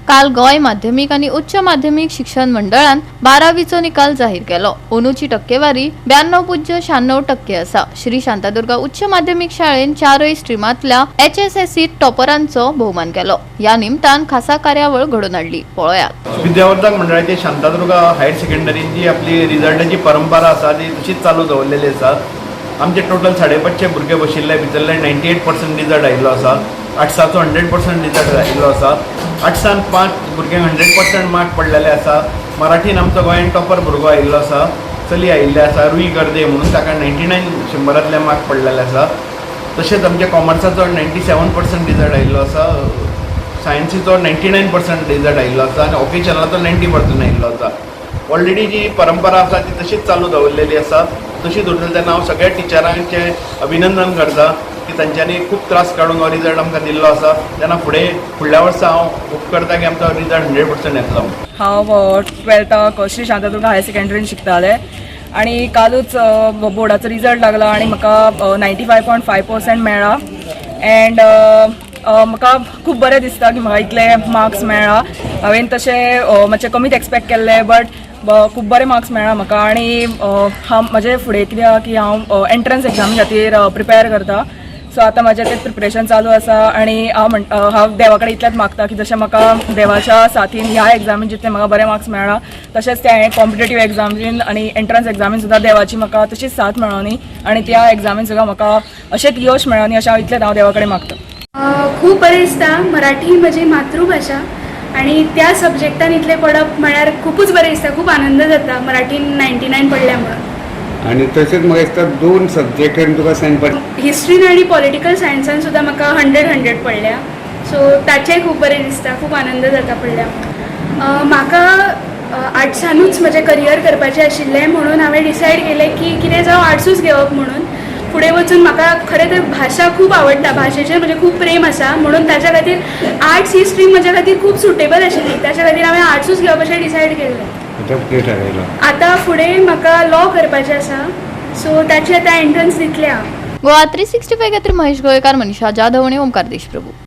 काल गोय माध्यमिक आणि उच्च माध्यमिक शिक्षण मंडळान 12वीचो निकाल जाहीर केलो। ओनूची टक्केवारी 92.96% आसा। श्री शांतादुर्गा उच्च माध्यमिक शाळेन चारय स्ट्रीमांतल्या HSSC टॉपरांचो भोवमान केलो। या निमतान खासा कार्यावळ घडोवन हाडली। पळयात। विद्यावर्धक मंडळाची शांतादुर्गा हायर सेकंडरीची आपली रिजल्टाची परंपरा आसा ती तशीच चालू दवरलेली आसा। आमचे टोटल 550 भुरगे बशिल्ले भितरले 98% रिजल्ट आयिल्लो आसा। आर्ट्साचो 100% रिजल्ट आयिल्लो आसा। आर्ट्सान 5 भुरग्यांक 100% मार्क पडलेले आसा। मराठीन आमचो गोंयान टॉपर भुरगो आयिल्लो आसा, चली आयिल्ले आसा रुई गर्दे म्हणून, ताका 99 शंबरांतले मार्क पडलेले आसा। तशेंच आमच्या कॉमर्साचो 97% रिजल्ट आयिल्लो आसा। सायन्सीचो 99% रिजल्ट आयिल्लो आसा आनी ऑकेशनलाचो 90% आयिल्लो आसा। ऑलरेडी जी परंपरा आसा ती तशीच चालू दवरलेली आसा। तशीच उरतली तेन्ना हांव सगळ्या टिचरांचे अभिनंदन करता की तांच्यांनी खूब त्रास काडून हो रिजल्ट आमकां दिल्लो आसा। तेन्ना फुडल्या वर्सा हांव होप करता की आमचो रिजल्ट 100% येतलो। हांव 12th श्री शांतादुर्गा हायर सेकंडरीन शिकतालें आनी कालूच बोर्डाचो रिजल्ट लागला आनी म्हाका 95.5% मेळ्ळा एंड म्हाका खूब बरें दिसता की म्हाका इतले मार्क्स मेळ्ळा। हांवें तशें मातशें कमीच एक्सपेक्ट केल्लें बट खूब बरे मार्क्स मेळ्ळा म्हाका आनी हांव म्हजें फुडें कित्याक की हांव एंट्रन्स एग्जामी खातीर प्रिपेर करता। सो आतां म्हाजें तें प्रिपरेशन चालू आसा आनी हांव देवा कडेन इतलेंच मागता की जशें म्हाका देवाच्या साथीन ह्या एग्जामीन जितले म्हाका बरे मार्क्स मेळ्ळा तशेंच त्या कॉम्पिटेटीव एग्जामीन आनी एंट्रन्स एग्जामीन सुद्दां देवाची म्हाका तशीच साथ मेळोनी आनी त्या एग्जामीन सुद्दां म्हाका अशेंच यश मेळोनी अशें हांव इतलेंच हांव देवा कडेन मागता। खूब बरें दिसता। मराठी म्हजी मातृभाशा आनी त्या सब्जेक्टान इतलें पडप म्हळ्यार खूबच बरें दिसता। खूब आनंद जाता मराठीन 99 पडल्या म्हणून। आनी तशेंच म्हाका दिसता 2 सब्जेक्टान तुका सायन्स पडटा। हिस्ट्रीन आनी पॉलिटिकल सायन्सान सुद्दां म्हाका 100 पडल्या। सो ताचेंय खूब बरें दिसता, खूब आनंद जाता पडल्या। म्हाका आर्ट्सानूच म्हजें करियर करपाचें आशिल्लें म्हणून हांवें डिसायड केलें की कितें जावं आर्ट्सूच घेवप म्हणून। फुडें वचून म्हाका खरें तर भाशा खूब आवडटा, भाशेचेर म्हजें खूब प्रेम आसा म्हणून ताच्या खातीर आर्ट्स ही स्ट्रीम म्हज्या खातीर खूब सुटेबल आशिल्ली। ताच्या खातीर हांवें आर्ट्सूच घेवप अशें डिसायड केल्लें। आतां फुडें म्हाका लॉ करपाचें आसा, सो ताची आतां एंट्रन्स दितलें हांव। गोवा 365 खातीर महेश गोयकार, मनीषा जाधव आनी ओमकार देशप्रभू।